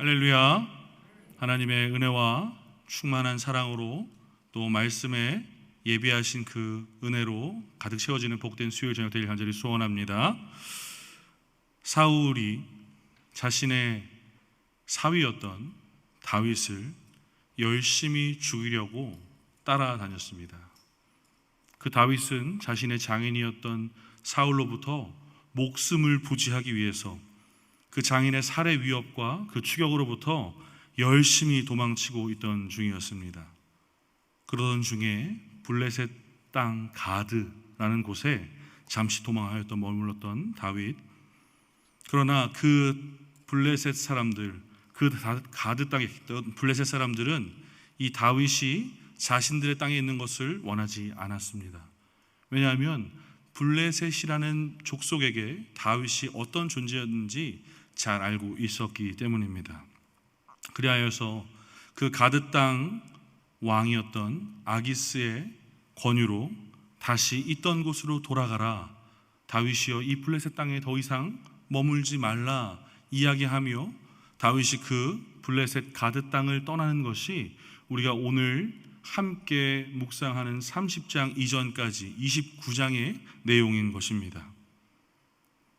할렐루야. 하나님의 은혜와 충만한 사랑으로 또 말씀에 예비하신 그 은혜로 가득 채워지는 복된 수요일 저녁 되길 간절히 소원합니다. 사울이 자신의 사위였던 다윗을 열심히 죽이려고 따라다녔습니다. 그 다윗은 자신의 장인이었던 사울로부터 목숨을 부지하기 위해서 그 장인의 살해 위협과 그 추격으로부터 열심히 도망치고 있던 중이었습니다. 그러던 중에 블레셋 땅 가드라는 곳에 잠시 도망하였던 머물렀던 다윗. 그러나 그 블레셋 사람들, 그 가드 땅에 있던 블레셋 사람들은 이 다윗이 자신들의 땅에 있는 것을 원하지 않았습니다. 왜냐하면 블레셋이라는 족속에게 다윗이 어떤 존재였는지 잘 알고 있었기 때문입니다. 그리하여서 그 가드 땅 왕이었던 아기스의 권유로 다시 있던 곳으로 돌아가라, 다윗이여 이 블레셋 땅에 더 이상 머물지 말라 이야기하며 다윗이 그 블레셋 가드 땅을 떠나는 것이 우리가 오늘 함께 묵상하는 30장 이전까지 29장의 내용인 것입니다.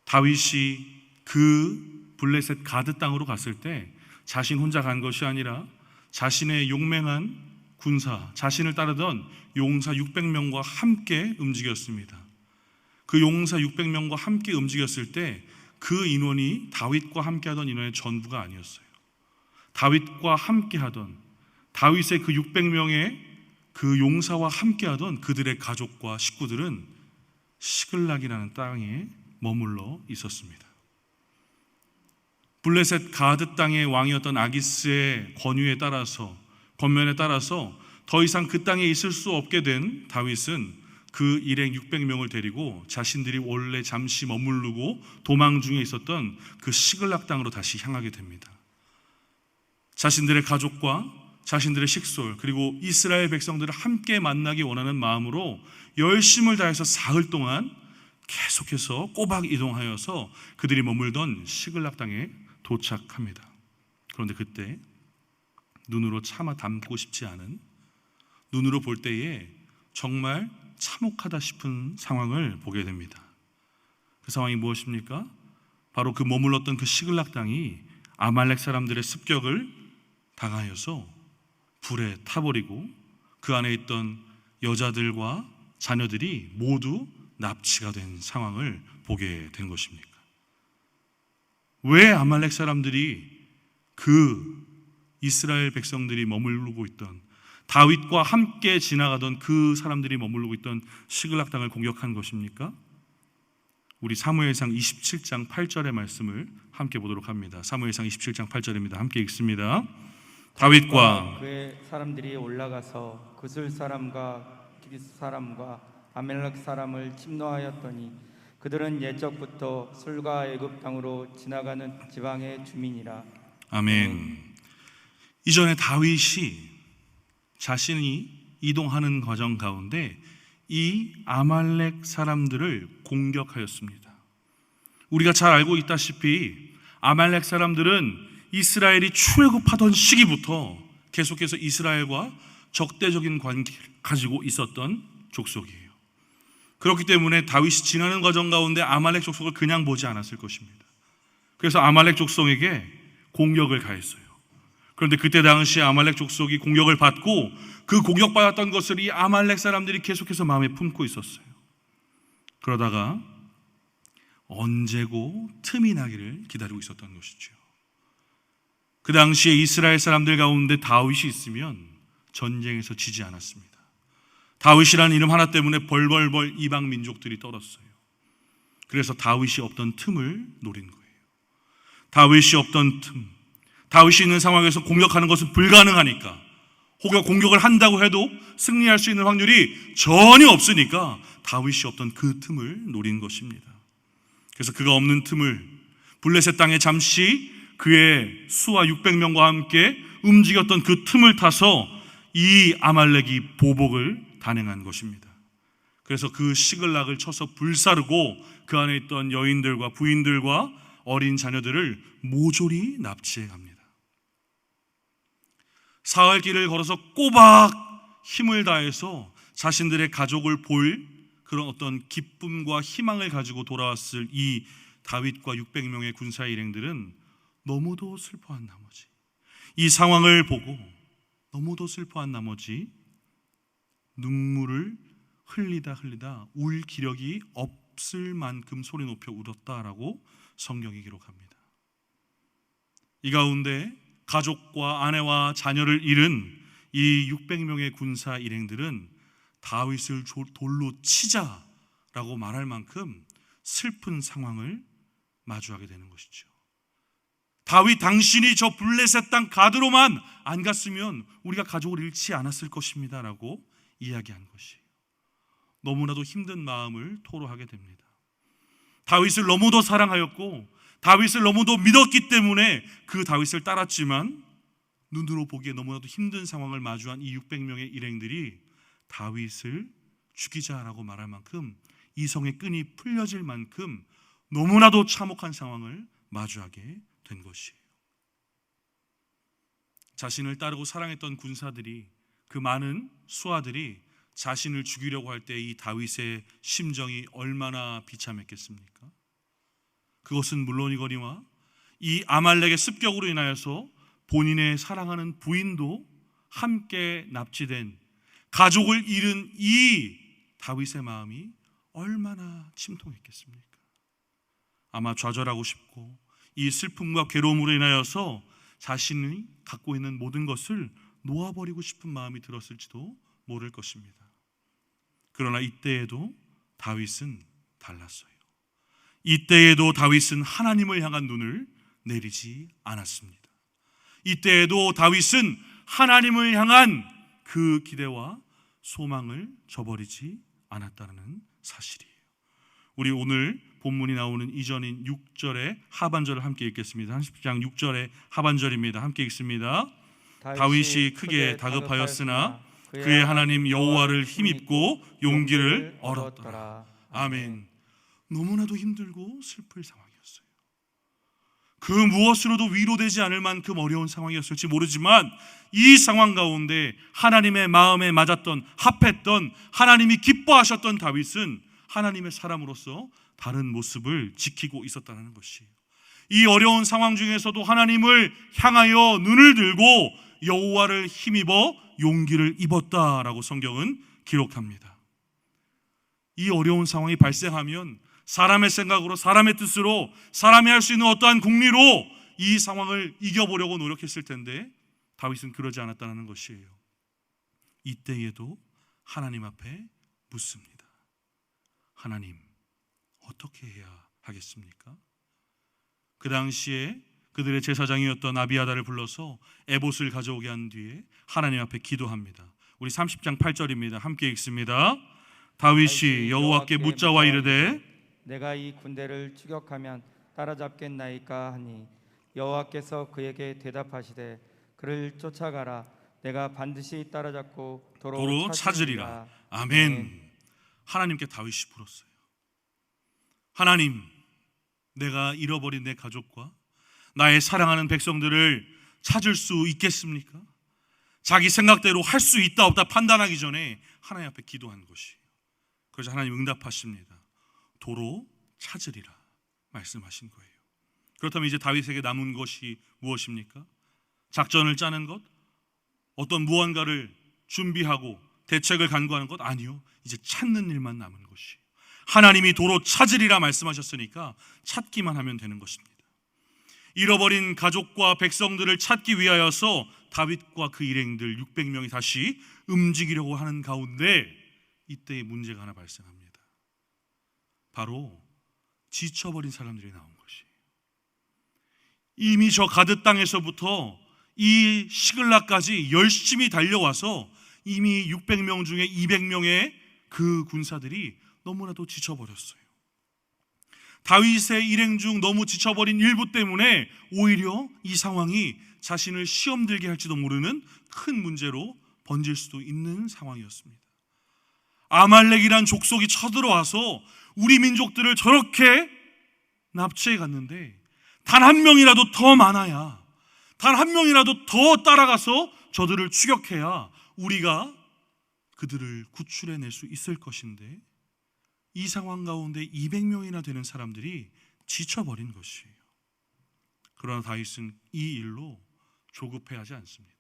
다윗이 그 블레셋 가드 땅으로 갔을 때 자신 혼자 간 것이 아니라 자신의 용맹한 군사, 자신을 따르던 용사 600명과 함께 움직였습니다. 그 용사 600명과 함께 움직였을 때 그 인원이 다윗과 함께하던 인원의 전부가 아니었어요. 다윗과 함께하던, 다윗의 그 600명의 그 용사와 함께하던 그들의 가족과 식구들은 시글락이라는 땅에 머물러 있었습니다. 블레셋 가드 땅의 왕이었던 아기스의 권면에 따라서 더 이상 그 땅에 있을 수 없게 된 다윗은 그 일행 600명을 데리고 자신들이 원래 잠시 머무르고 도망 중에 있었던 그 시글락 땅으로 다시 향하게 됩니다. 자신들의 가족과 자신들의 식솔 그리고 이스라엘 백성들을 함께 만나기 원하는 마음으로 열심을 다해서 사흘 동안 계속해서 꼬박 이동하여서 그들이 머물던 시글락 땅에 도착합니다. 그런데 그때 눈으로 차마 담고 싶지 않은, 눈으로 볼 때에 정말 참혹하다 싶은 상황을 보게 됩니다. 그 상황이 무엇입니까? 바로 그 머물렀던 그 시글락 땅이 아말렉 사람들의 습격을 당하여서 불에 타버리고 그 안에 있던 여자들과 자녀들이 모두 납치가 된 상황을 보게 된 것입니까? 왜 아말렉 사람들이 그 이스라엘 백성들이 머무르고 있던, 다윗과 함께 지나가던 그 사람들이 머무르고 있던 시글락 땅을 공격한 것입니까? 우리 사무엘상 27장 8절의 말씀을 함께 보도록 합니다. 사무엘상 27장 8절입니다. 함께 읽습니다. 다윗과 그의 사람들이 올라가서 그술 사람과 기리스 사람과 아멜렉 사람을 침노하였더니 그들은 옛적부터 술과 애굽 땅으로 지나가는 지방의 주민이라. 아멘. 이전에 다윗이 자신이 이동하는 과정 가운데 이 아말렉 사람들을 공격하였습니다. 우리가 잘 알고 있다시피 아말렉 사람들은 이스라엘이 출애굽하던 시기부터 계속해서 이스라엘과 적대적인 관계를 가지고 있었던 족속이에요. 그렇기 때문에 다윗이 지나는 과정 가운데 아말렉 족속을 그냥 보지 않았을 것입니다. 그래서 아말렉 족속에게 공격을 가했어요. 그런데 그때 당시 아말렉 족속이 공격을 받고 그 공격받았던 것을 이 아말렉 사람들이 계속해서 마음에 품고 있었어요. 그러다가 언제고 틈이 나기를 기다리고 있었던 것이죠. 그 당시에 이스라엘 사람들 가운데 다윗이 있으면 전쟁에서 지지 않았습니다. 다윗이라는 이름 하나 때문에 벌벌벌 이방 민족들이 떨었어요. 그래서 다윗이 없던 틈을 노린 거예요. 다윗이 없던 틈, 다윗이 있는 상황에서 공격하는 것은 불가능하니까, 혹여 공격을 한다고 해도 승리할 수 있는 확률이 전혀 없으니까 다윗이 없던 그 틈을 노린 것입니다. 그래서 그가 없는 틈을, 블레셋 땅에 잠시 그의 수하 600명과 함께 움직였던 그 틈을 타서 이 아말렉이 보복을 단행한 것입니다. 그래서 그 시글락을 쳐서 불사르고 그 안에 있던 여인들과 부인들과 어린 자녀들을 모조리 납치해 갑니다. 사흘 길을 걸어서 꼬박 힘을 다해서 자신들의 가족을 볼 그런 어떤 기쁨과 희망을 가지고 돌아왔을 이 다윗과 600명의 군사 일행들은 너무도 슬퍼한 나머지, 이 상황을 보고 너무도 슬퍼한 나머지 눈물을 흘리다 울 기력이 없을 만큼 소리 높여 울었다라고 성경이 기록합니다. 이 가운데 가족과 아내와 자녀를 잃은 이 600명의 군사 일행들은 다윗을 돌로 치자라고 말할 만큼 슬픈 상황을 마주하게 되는 것이죠. 다윗 당신이 저 블레셋 땅 가드로만 안 갔으면 우리가 가족을 잃지 않았을 것입니다 라고 이야기한 것이에요. 너무나도 힘든 마음을 토로하게 됩니다. 다윗을 너무도 사랑하였고 다윗을 너무도 믿었기 때문에 그 다윗을 따랐지만 눈으로 보기에 너무나도 힘든 상황을 마주한 이 600명의 일행들이 다윗을 죽이자라고 말할 만큼 이성의 끈이 풀려질 만큼 너무나도 참혹한 상황을 마주하게 된 것이에요. 자신을 따르고 사랑했던 군사들이, 그 많은 수하들이 자신을 죽이려고 할 때 이 다윗의 심정이 얼마나 비참했겠습니까? 그것은 물론이거니와 이 아말렉의 습격으로 인하여서 본인의 사랑하는 부인도 함께 납치된 가족을 잃은 이 다윗의 마음이 얼마나 침통했겠습니까? 아마 좌절하고 싶고 이 슬픔과 괴로움으로 인하여서 자신이 갖고 있는 모든 것을 놓아버리고 싶은 마음이 들었을지도 모를 것입니다. 그러나 이때에도 다윗은 달랐어요. 이때에도 다윗은 하나님을 향한 눈을 내리지 않았습니다. 이때에도 다윗은 하나님을 향한 그 기대와 소망을 저버리지 않았다는 사실이에요. 우리 오늘 본문이 나오는 이전인 6절의 하반절을 함께 읽겠습니다. 30장 6절의 하반절입니다. 함께 읽습니다. 다윗이 크게 다급하였으나 그의 하나님 여호와를 힘입고 용기를 얻었더라. 아멘. 너무나도 힘들고 슬플 상황이었어요. 그 무엇으로도 위로되지 않을 만큼 어려운 상황이었을지 모르지만 이 상황 가운데 하나님의 마음에 맞았던, 합했던, 하나님이 기뻐하셨던 다윗은 하나님의 사람으로서 다른 모습을 지키고 있었다는 것이에요. 이 어려운 상황 중에서도 하나님을 향하여 눈을 들고 여호와를 힘입어 용기를 입었다라고 성경은 기록합니다. 이 어려운 상황이 발생하면 사람의 생각으로, 사람의 뜻으로, 사람이 할 수 있는 어떠한 궁리로 이 상황을 이겨보려고 노력했을 텐데 다윗은 그러지 않았다는 것이에요. 이때에도 하나님 앞에 묻습니다. 하나님, 어떻게 해야 하겠습니까? 그 당시에 그들의 제사장이었던 아비아다를 불러서 에봇을 가져오게 한 뒤에 하나님 앞에 기도합니다. 우리 30장 8절입니다. 함께 읽습니다. 다윗이 여호와께 묻자와 이르되 내가 이 군대를 추격하면 따라잡겠나이까 하니 여호와께서 그에게 대답하시되 그를 쫓아가라. 내가 반드시 따라잡고 도로 찾으리라. 아멘. 하나님께 다윗이 물었어요. 하나님, 내가 잃어버린 내 가족과 나의 사랑하는 백성들을 찾을 수 있겠습니까? 자기 생각대로 할 수 있다 없다 판단하기 전에 하나님 앞에 기도한 것이에요. 그래서 하나님 응답하십니다. 도로 찾으리라 말씀하신 거예요. 그렇다면 이제 다윗에게 남은 것이 무엇입니까? 작전을 짜는 것? 어떤 무언가를 준비하고 대책을 간구하는 것? 아니요. 이제 찾는 일만 남은 것이에요. 하나님이 도로 찾으리라 말씀하셨으니까 찾기만 하면 되는 것입니다. 잃어버린 가족과 백성들을 찾기 위하여서 다윗과 그 일행들 600명이 다시 움직이려고 하는 가운데 이때의 문제가 하나 발생합니다. 바로 지쳐버린 사람들이 나온 것이에요. 이미 저 가드 땅에서부터 이 시글락까지 열심히 달려와서 이미 600명 중에 200명의 그 군사들이 너무나도 지쳐버렸어요. 다윗의 일행 중 너무 지쳐버린 일부 때문에 오히려 이 상황이 자신을 시험 들게 할지도 모르는 큰 문제로 번질 수도 있는 상황이었습니다. 아말렉이란 족속이 쳐들어와서 우리 민족들을 저렇게 납치해 갔는데 단 한 명이라도 더 많아야, 단 한 명이라도 더 따라가서 저들을 추격해야 우리가 그들을 구출해낼 수 있을 것인데 이 상황 가운데 200명이나 되는 사람들이 지쳐버린 것이에요. 그러나 다윗은 이 일로 조급해하지 않습니다.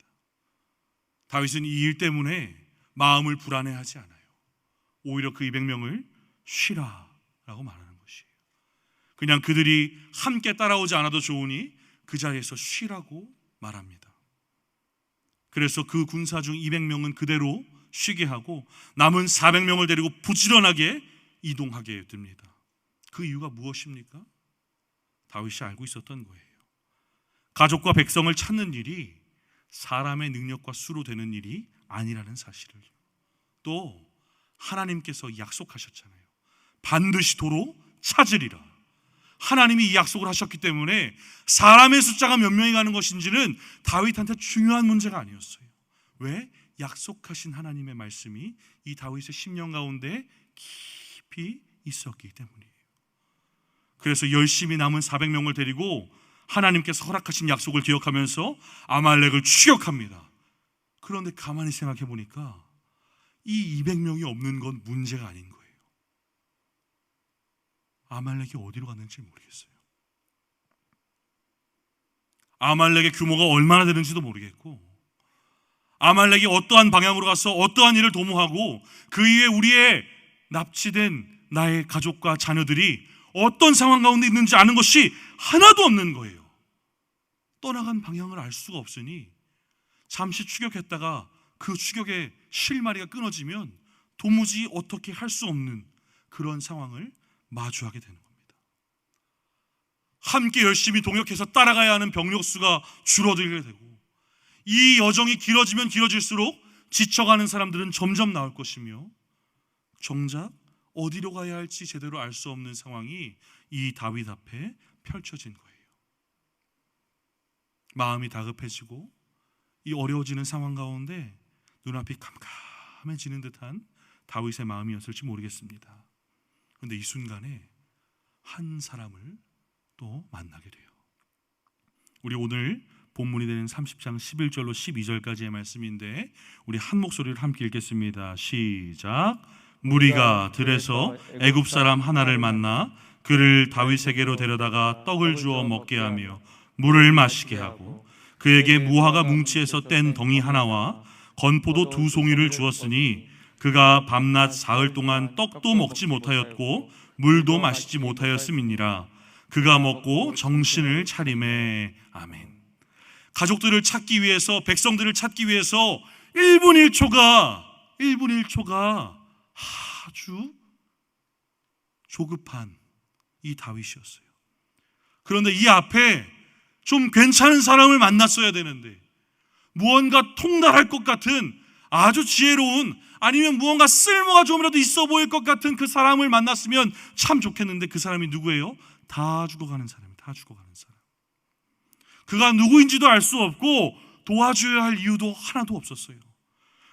다윗은 이 일 때문에 마음을 불안해하지 않아요. 오히려 그 200명을 쉬라라고 말하는 것이에요. 그냥 그들이 함께 따라오지 않아도 좋으니 그 자리에서 쉬라고 말합니다. 그래서 그 군사 중 200명은 그대로 쉬게 하고 남은 400명을 데리고 부지런하게 이동하게 됩니다. 그 이유가 무엇입니까? 다윗이 알고 있었던 거예요. 가족과 백성을 찾는 일이 사람의 능력과 수로 되는 일이 아니라는 사실을, 또 하나님께서 약속하셨잖아요. 반드시 도로 찾으리라. 하나님이 이 약속을 하셨기 때문에 사람의 숫자가 몇 명이 가는 것인지는 다윗한테 중요한 문제가 아니었어요. 왜? 약속하신 하나님의 말씀이 이 다윗의 심령 가운데 깊이 있었기 때문이에요. 그래서 열심히 남은 400명을 데리고 하나님께서 허락하신 약속을 기억하면서 아말렉을 추격합니다. 그런데 가만히 생각해 보니까 이 200명이 없는 건 문제가 아닌 거예요. 아말렉이 어디로 갔는지 모르겠어요. 아말렉의 규모가 얼마나 되는지도 모르겠고, 아말렉이 어떠한 방향으로 가서 어떠한 일을 도모하고 그 이후에 우리의 납치된 나의 가족과 자녀들이 어떤 상황 가운데 있는지 아는 것이 하나도 없는 거예요. 떠나간 방향을 알 수가 없으니 잠시 추격했다가 그 추격의 실마리가 끊어지면 도무지 어떻게 할 수 없는 그런 상황을 마주하게 되는 겁니다. 함께 열심히 동역해서 따라가야 하는 병력 수가 줄어들게 되고, 이 여정이 길어지면 길어질수록 지쳐가는 사람들은 점점 나올 것이며, 정작 어디로 가야 할지 제대로 알 수 없는 상황이 이 다윗 앞에 펼쳐진 거예요. 마음이 다급해지고 이 어려워지는 상황 가운데 눈앞이 캄캄해지는 듯한 다윗의 마음이었을지 모르겠습니다. 그런데 이 순간에 한 사람을 또 만나게 돼요. 우리 오늘 본문이 되는 30장 11절로 12절까지의 말씀인데 우리 한 목소리를 함께 읽겠습니다. 시작. 무리가 들에서 애굽 사람 하나를 만나 그를 다윗에게로 데려다가 떡을 주어 먹게 하며 물을 마시게 하고 그에게 무화과 뭉치에서 뗀 덩이 하나와 건포도 2송이를 주었으니 그가 밤낮 사흘 동안 떡도 먹지 못하였고 물도 마시지 못하였음이니라. 그가 먹고 정신을 차리매. 아멘. 가족들을 찾기 위해서, 백성들을 찾기 위해서 1분 1초가 아주 조급한 이 다윗이었어요. 그런데 이 앞에 좀 괜찮은 사람을 만났어야 되는데, 무언가 통달할 것 같은 아주 지혜로운, 아니면 무언가 쓸모가 좀이라도 있어 보일 것 같은 그 사람을 만났으면 참 좋겠는데, 그 사람이 누구예요? 다 죽어가는 사람이에요. 다 죽어가는 사람. 그가 누구인지도 알 수 없고 도와줘야 할 이유도 하나도 없었어요.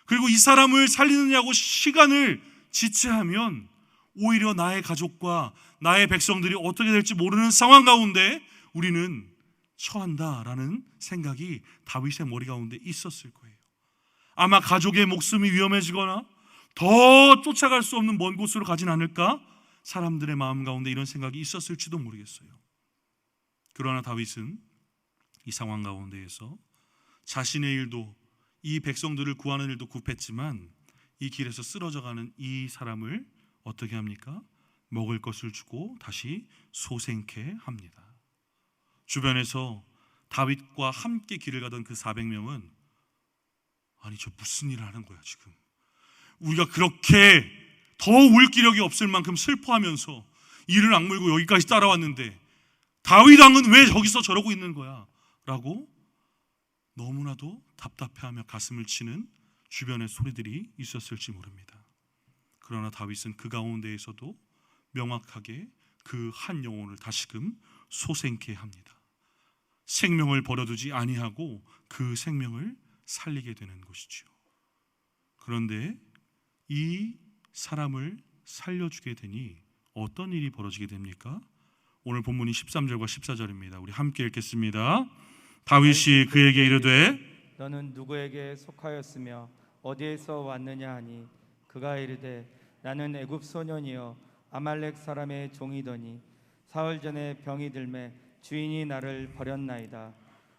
그리고 이 사람을 살리느냐고 시간을 지체하면 오히려 나의 가족과 나의 백성들이 어떻게 될지 모르는 상황 가운데 우리는 처한다라는 생각이 다윗의 머리 가운데 있었을 거예요. 아마 가족의 목숨이 위험해지거나 더 쫓아갈 수 없는 먼 곳으로 가진 않을까? 사람들의 마음 가운데 이런 생각이 있었을지도 모르겠어요. 그러나 다윗은 이 상황 가운데에서 자신의 일도, 이 백성들을 구하는 일도 급했지만 이 길에서 쓰러져가는 이 사람을 어떻게 합니까? 먹을 것을 주고 다시 소생케 합니다. 주변에서 다윗과 함께 길을 가던 그 400명은 아니 저 무슨 일을 하는 거야 지금, 우리가 그렇게 더 울 기력이 없을 만큼 슬퍼하면서 이를 악물고 여기까지 따라왔는데 다윗 왕은 왜 저기서 저러고 있는 거야? 라고 너무나도 답답해하며 가슴을 치는 주변의 소리들이 있었을지 모릅니다. 그러나 다윗은 그 가운데에서도 명확하게 그 한 영혼을 다시금 소생케 합니다. 생명을 버려두지 아니하고 그 생명을 살리게 되는 것이죠. 그런데 이 사람을 살려주게 되니 어떤 일이 벌어지게 됩니까? 오늘 본문이 13절과 14절입니다. 우리 함께 읽겠습니다. 다윗이 그에게 이르되 너는 누구에게 속하였으며 어디에서 왔느냐 하니 그가 이르되 나는 애굽 소년이요 아말렉 사람의 종이더니 사흘 전에 병이 들매 주인이 나를 버렸나이다.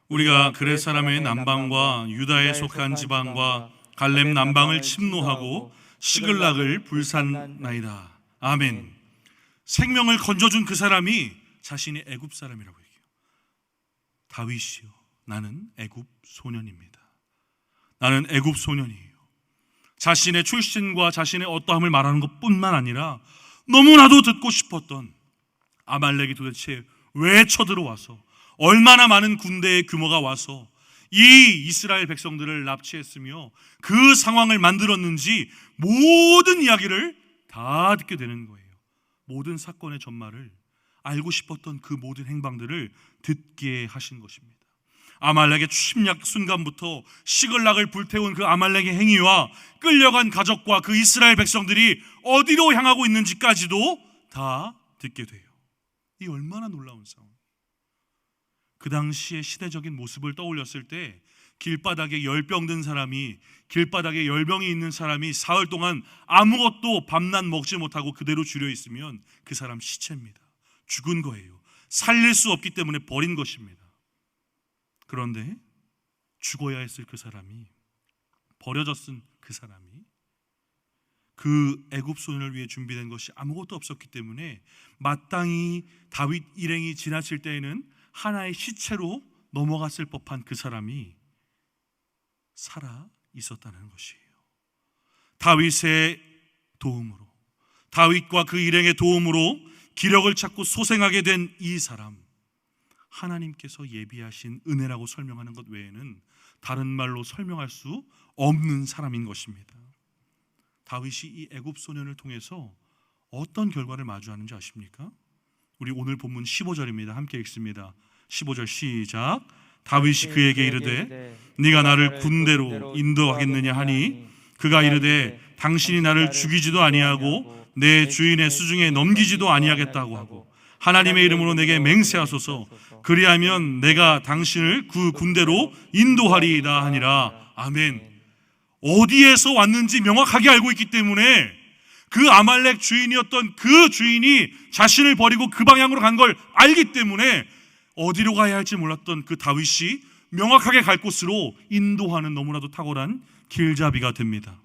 우리가 그렛 사람의 남방과 유다에 속한 지방과 갈렙 남방을 침노하고 시글락을 불살나이다. 아멘. 생명을 건져준 그 사람이 자신이 애굽 사람이라고 얘기해요. 다윗이요, 나는 애굽 소년입니다. 나는 애굽 소년이에요. 자신의 출신과 자신의 어떠함을 말하는 것뿐만 아니라 너무나도 듣고 싶었던 아말렉이 도대체 왜 쳐들어와서 얼마나 많은 군대의 규모가 와서 이 이스라엘 백성들을 납치했으며 그 상황을 만들었는지 모든 이야기를 다 듣게 되는 거예요. 모든 사건의 전말을 알고 싶었던 그 모든 행방들을 듣게 하신 것입니다. 아말렉의 침략 순간부터 시글락을 불태운 그 아말렉의 행위와 끌려간 가족과 그 이스라엘 백성들이 어디로 향하고 있는지까지도 다 듣게 돼요. 이 얼마나 놀라운 상황. 그 당시의 시대적인 모습을 떠올렸을 때 길바닥에 열병 든 사람이, 길바닥에 열병이 있는 사람이 사흘 동안 아무것도 밤낮 먹지 못하고 그대로 주려 있으면 그 사람 시체입니다. 죽은 거예요. 살릴 수 없기 때문에 버린 것입니다. 그런데 죽어야 했을 그 사람이, 버려졌은 그 사람이 그 애굽 소년을 위해 준비된 것이 아무것도 없었기 때문에 마땅히 다윗 일행이 지나칠 때에는 하나의 시체로 넘어갔을 법한 그 사람이 살아 있었다는 것이에요. 다윗의 도움으로, 다윗과 그 일행의 도움으로 기력을 찾고 소생하게 된 이 사람, 하나님께서 예비하신 은혜라고 설명하는 것 외에는 다른 말로 설명할 수 없는 사람인 것입니다. 다윗이 이 애굽 소년을 통해서 어떤 결과를 마주하는지 아십니까? 우리 오늘 본문 15절입니다. 함께 읽습니다. 15절 시작. 다윗이 그에게 이르되 네가 나를 군대로 인도하겠느냐 하니 그가 이르되 당신이 나를 죽이지도 아니하고 내 주인의 수중에 넘기지도 아니하겠다고 하고 하나님의 이름으로 내게 맹세하소서. 그리하면 내가 당신을 그 군대로 인도하리이다 하니라. 아멘. 어디에서 왔는지 명확하게 알고 있기 때문에 그 아말렉 주인이었던 그 주인이 자신을 버리고 그 방향으로 간 걸 알기 때문에 어디로 가야 할지 몰랐던 그 다윗이 명확하게 갈 곳으로 인도하는 너무나도 탁월한 길잡이가 됩니다.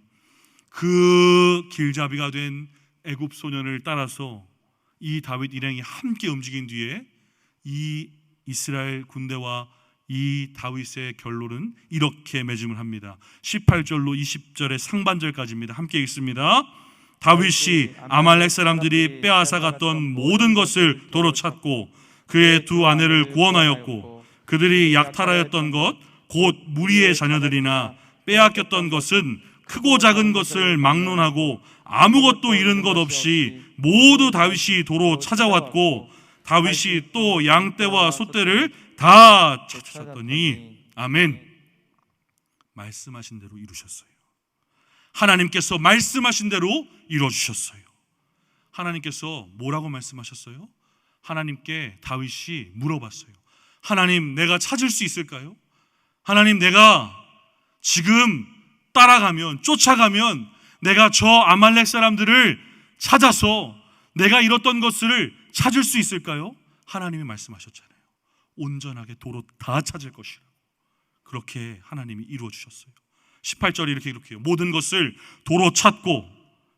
그 길잡이가 된 애굽 소년을 따라서 이 다윗 일행이 함께 움직인 뒤에 이 이스라엘 군대와 이 다윗의 결론은 이렇게 맺음을 합니다. 18절로 20절의 상반절까지입니다. 함께 읽습니다. 다윗이 아말렉 사람들이 빼앗아 갔던 모든 것을 도로 찾고 그의 두 아내를 구원하였고 그들이 약탈하였던 것 곧 무리의 자녀들이나 빼앗겼던 것은 크고 작은 것을 막론하고 아무것도 잃은 것 없이 모두 다윗이 도로 찾아왔고 다윗이 또 양떼와 소떼를 다 찾았더니 아멘. 말씀하신 대로 이루셨어요. 하나님께서 말씀하신 대로 이루어주셨어요. 하나님께서 뭐라고 말씀하셨어요? 하나님께 다윗이 물어봤어요. 하나님, 내가 찾을 수 있을까요? 하나님, 내가 지금 따라가면, 쫓아가면 내가 저 아말렉 사람들을 찾아서 내가 잃었던 것을 찾을 수 있을까요? 하나님이 말씀하셨잖아요. 온전하게 도로 다 찾을 것이라고. 그렇게 하나님이 이루어 주셨어요. 18절에 이렇게 기록해요. 모든 것을 도로 찾고,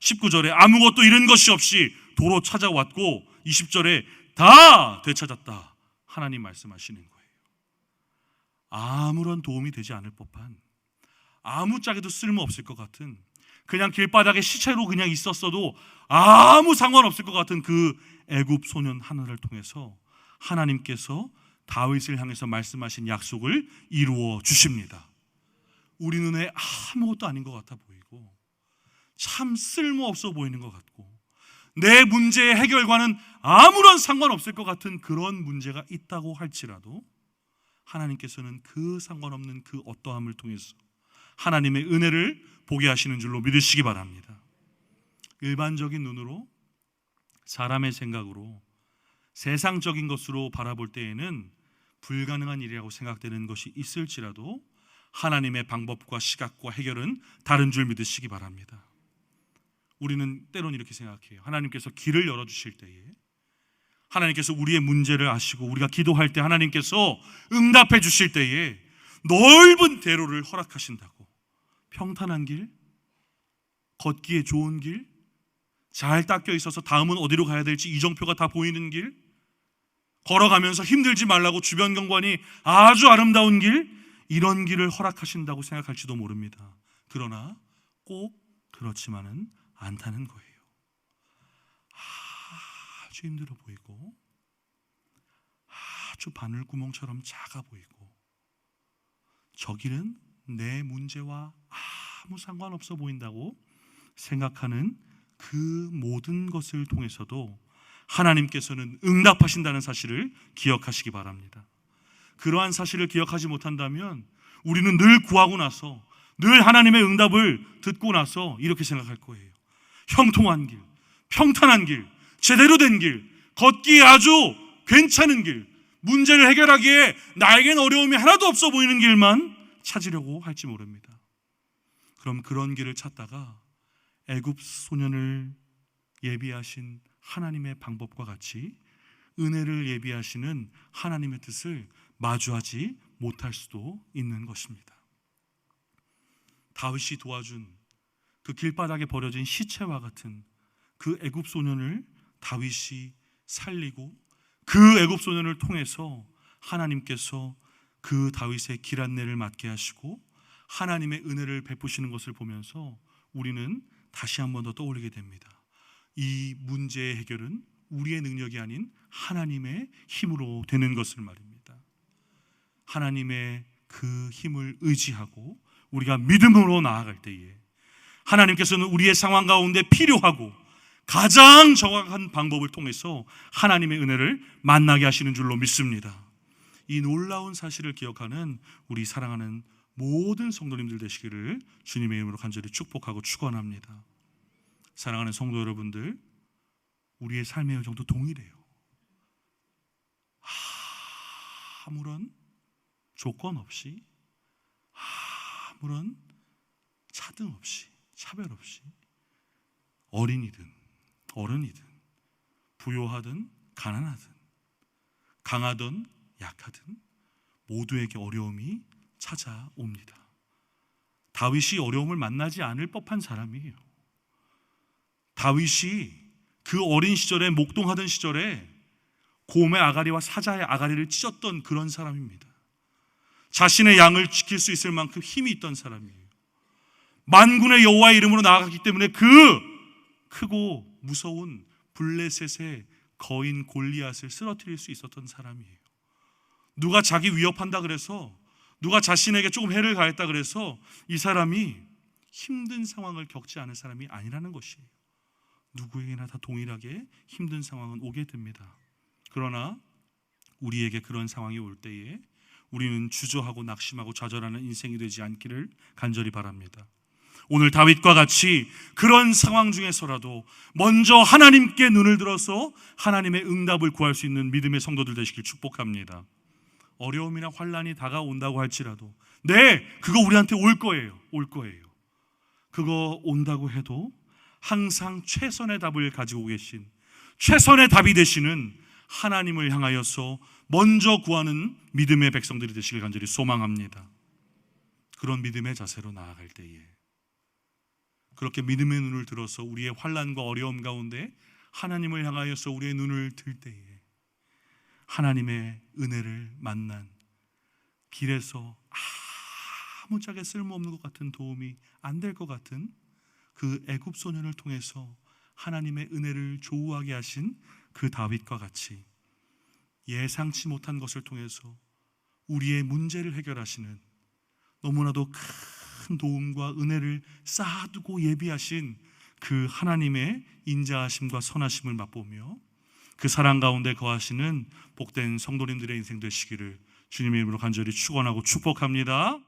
19절에 아무것도 잃은 것이 없이 도로 찾아왔고, 20절에 다 되찾았다. 하나님 말씀하시는 거예요. 아무런 도움이 되지 않을 법한, 아무짝에도 쓸모없을 것 같은, 그냥 길바닥에 시체로 그냥 있었어도 아무 상관없을 것 같은 그 애굽 소년 하나를 통해서 하나님께서 다윗을 향해서 말씀하신 약속을 이루어 주십니다. 우리 눈에 아무것도 아닌 것 같아 보이고 참 쓸모없어 보이는 것 같고 내 문제의 해결과는 아무런 상관없을 것 같은 그런 문제가 있다고 할지라도 하나님께서는 그 상관없는 그 어떠함을 통해서 하나님의 은혜를 보게 하시는 줄로 믿으시기 바랍니다. 일반적인 눈으로, 사람의 생각으로, 세상적인 것으로 바라볼 때에는 불가능한 일이라고 생각되는 것이 있을지라도 하나님의 방법과 시각과 해결은 다른 줄 믿으시기 바랍니다. 우리는 때론 이렇게 생각해요. 하나님께서 길을 열어주실 때에, 하나님께서 우리의 문제를 아시고 우리가 기도할 때 하나님께서 응답해 주실 때에 넓은 대로를 허락하신다고, 평탄한 길, 걷기에 좋은 길, 잘 닦여 있어서 다음은 어디로 가야 될지 이정표가 다 보이는 길, 걸어가면서 힘들지 말라고 주변 경관이 아주 아름다운 길, 이런 길을 허락하신다고 생각할지도 모릅니다. 그러나 꼭 그렇지만은 않다는 거예요. 아주 힘들어 보이고 아주 바늘구멍처럼 작아 보이고 저 길은 내 문제와 아무 상관없어 보인다고 생각하는 그 모든 것을 통해서도 하나님께서는 응답하신다는 사실을 기억하시기 바랍니다. 그러한 사실을 기억하지 못한다면 우리는 늘 구하고 나서, 늘 하나님의 응답을 듣고 나서 이렇게 생각할 거예요. 형통한 길, 평탄한 길, 제대로 된 길, 걷기에 아주 괜찮은 길, 문제를 해결하기에 나에겐 어려움이 하나도 없어 보이는 길만 찾으려고 할지 모릅니다. 그럼 그런 길을 찾다가 애굽 소년을 예비하신 하나님의 방법과 같이 은혜를 예비하시는 하나님의 뜻을 마주하지 못할 수도 있는 것입니다. 다윗이 도와준 그 길바닥에 버려진 시체와 같은 그 애굽 소년을 다윗이 살리고 그 애굽 소년을 통해서 하나님께서 그 다윗의 길 안내를 맡게 하시고 하나님의 은혜를 베푸시는 것을 보면서 우리는 다시 한 번 더 떠올리게 됩니다. 이 문제의 해결은 우리의 능력이 아닌 하나님의 힘으로 되는 것을 말입니다. 하나님의 그 힘을 의지하고 우리가 믿음으로 나아갈 때에 하나님께서는 우리의 상황 가운데 필요하고 가장 정확한 방법을 통해서 하나님의 은혜를 만나게 하시는 줄로 믿습니다. 이 놀라운 사실을 기억하는 우리 사랑하는 모든 성도님들 되시기를 주님의 이름으로 간절히 축복하고 축원합니다. 사랑하는 성도 여러분들, 우리의 삶의 여정도 동일해요. 아무런 조건 없이, 아무런 차등 없이, 차별 없이 어린이든 어른이든 부요하든 가난하든 강하든 약하든 모두에게 어려움이 찾아옵니다. 다윗이 어려움을 만나지 않을 법한 사람이에요. 다윗이 그 어린 시절에 목동하던 시절에 곰의 아가리와 사자의 아가리를 찢었던 그런 사람입니다. 자신의 양을 지킬 수 있을 만큼 힘이 있던 사람이에요. 만군의 여호와의 이름으로 나아갔기 때문에 그 크고 무서운 블레셋의 거인 골리앗을 쓰러뜨릴 수 있었던 사람이에요. 누가 자기 위협한다 그래서, 누가 자신에게 조금 해를 가했다 그래서 이 사람이 힘든 상황을 겪지 않을 사람이 아니라는 것이에요. 누구에게나 다 동일하게 힘든 상황은 오게 됩니다. 그러나 우리에게 그런 상황이 올 때에 우리는 주저하고 낙심하고 좌절하는 인생이 되지 않기를 간절히 바랍니다. 오늘 다윗과 같이 그런 상황 중에서라도 먼저 하나님께 눈을 들어서 하나님의 응답을 구할 수 있는 믿음의 성도들 되시길 축복합니다. 어려움이나 환난이 다가온다고 할지라도 그거 우리한테 올 거예요. 그거 온다고 해도 항상 최선의 답을 가지고 계신, 최선의 답이 되시는 하나님을 향하여서 먼저 구하는 믿음의 백성들이 되시길 간절히 소망합니다. 그런 믿음의 자세로 나아갈 때에, 그렇게 믿음의 눈을 들어서 우리의 환난과 어려움 가운데 하나님을 향하여서 우리의 눈을 들 때에 하나님의 은혜를 만난 길에서 아무짝에 쓸모없는 것 같은 도움이 안 될 것 같은 그 애굽 소년을 통해서 하나님의 은혜를 조우하게 하신 그 다윗과 같이 예상치 못한 것을 통해서 우리의 문제를 해결하시는 너무나도 큰 도움과 은혜를 쌓아두고 예비하신 그 하나님의 인자하심과 선하심을 맛보며 그 사랑 가운데 거하시는 복된 성도님들의 인생 되시기를 주님의 이름으로 간절히 축원하고 축복합니다.